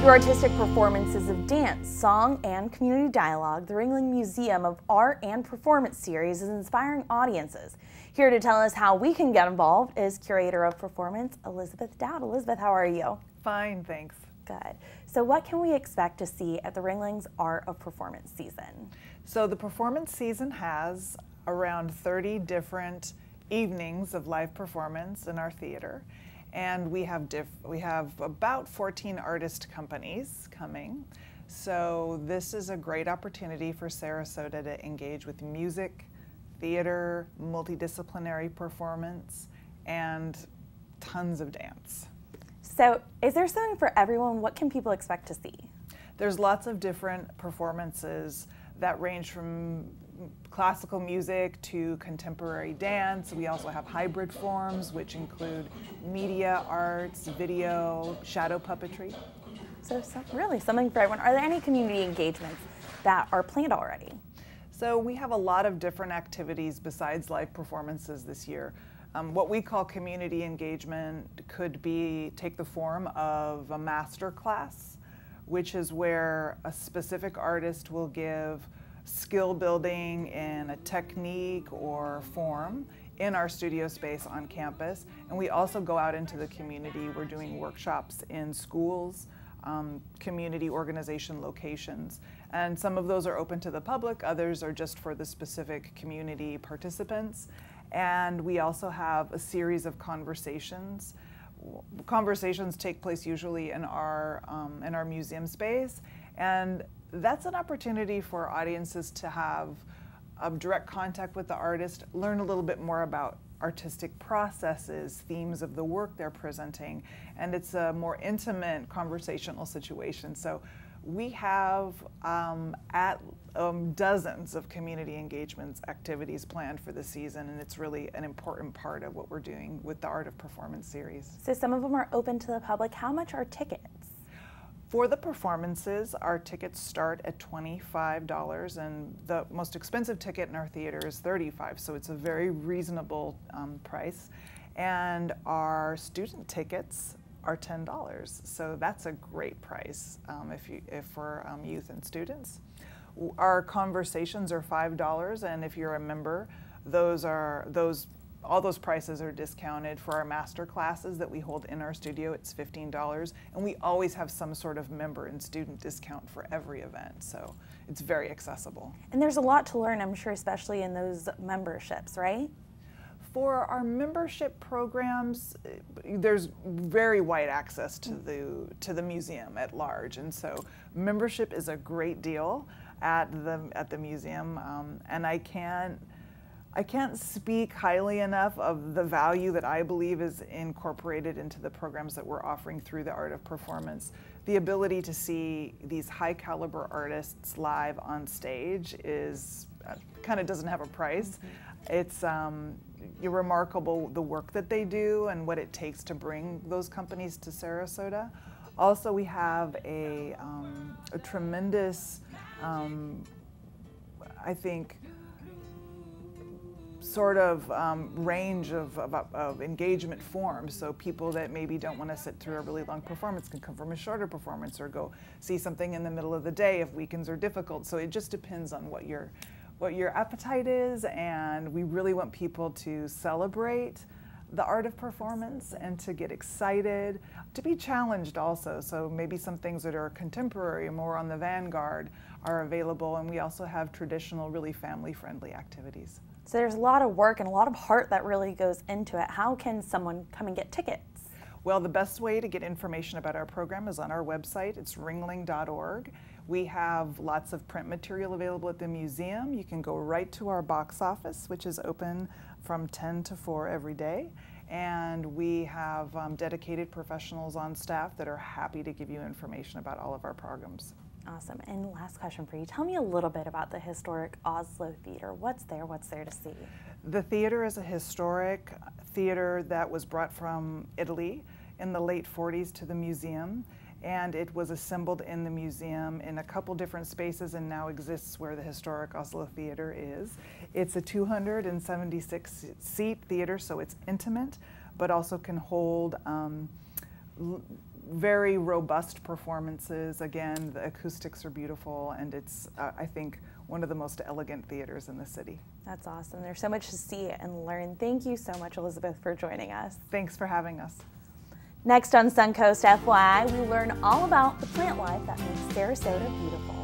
Through artistic performances of dance, song, and community dialogue, the Ringling Museum of Art and Performance series is inspiring audiences. Here to tell us how we can get involved is Curator of Performance, Elizabeth Dowd. Elizabeth, how are you? Fine, thanks. Good. So what can we expect to see at the Ringling's Art of Performance season? So the performance season has around 30 different evenings of live performance in our theater. And we have about 14 artist companies coming. So this is a great opportunity for Sarasota to engage with music, theater, multidisciplinary performance, and tons of dance. So is there something for everyone? What can people expect to see? There's lots of different performances that range from classical music to contemporary dance. We also have hybrid forms, which include media arts, video, shadow puppetry. So really something for everyone. Are there any community engagements that are planned already? So we have a lot of different activities besides live performances this year. What we call community engagement could take the form of a master class, which is where a specific artist will give skill building in a technique or form in our studio space on campus. And we also go out into the community. We're doing workshops in schools, community organization locations. And some of those are open to the public, others are just for the specific community participants. And we also have a series of conversations. Conversations take place usually in our museum space, and that's an opportunity for audiences to have a direct contact with the artist, learn a little bit more about artistic processes, themes of the work they're presenting, and it's a more intimate conversational situation. So we have dozens of community engagements activities planned for the season, and it's really an important part of what we're doing with the Art of Performance series. So some of them are open to the public. How much are tickets? For the performances, our tickets start at $25, and the most expensive ticket in our theater is $35, so it's a very reasonable price. And our student tickets are $10, so that's a great price for youth and students. Our conversations are $5, and if you're a member, all those prices are discounted. For our master classes that we hold in our studio, it's $15, and we always have some sort of member and student discount for every event, so it's very accessible. And there's a lot to learn, I'm sure, especially in those memberships, right? For our membership programs, there's very wide access to the museum at large, and so membership is a great deal at the museum, and I can't speak highly enough of the value that I believe is incorporated into the programs that we're offering through the Art of Performance. The ability to see these high caliber artists live on stage is kind of doesn't have a price. It's remarkable the work that they do and what it takes to bring those companies to Sarasota. Also, we have a tremendous, I think, sort of range of engagement forms. So people that maybe don't want to sit through a really long performance can come from a shorter performance or go see something in the middle of the day if weekends are difficult. So it just depends on what your appetite is, and we really want people to celebrate the art of performance and to get excited, to be challenged also. So maybe some things that are contemporary, more on the vanguard, are available, and we also have traditional, really family-friendly activities. So there's a lot of work and a lot of heart that really goes into it. How can someone come and get tickets? Well, the best way to get information about our program is on our website. It's ringling.org. We have lots of print material available at the museum. You can go right to our box office, which is open from 10 to 4 every day. And we have dedicated professionals on staff that are happy to give you information about all of our programs. Awesome. And last question for you. Tell me a little bit about the historic Oslo Theater. What's there to see? The theater is a historic theater that was brought from Italy in the late 40s to the museum, and it was assembled in the museum in a couple different spaces and now exists where the historic Oslo Theater is. It's a 276 seat theater, so it's intimate, but also can hold very robust performances. Again, the acoustics are beautiful, and it's, I think, one of the most elegant theaters in the city. That's awesome. There's so much to see and learn. Thank you so much, Elizabeth, for joining us. Thanks for having us. Next on Suncoast FYI, we learn all about the plant life that makes Sarasota beautiful.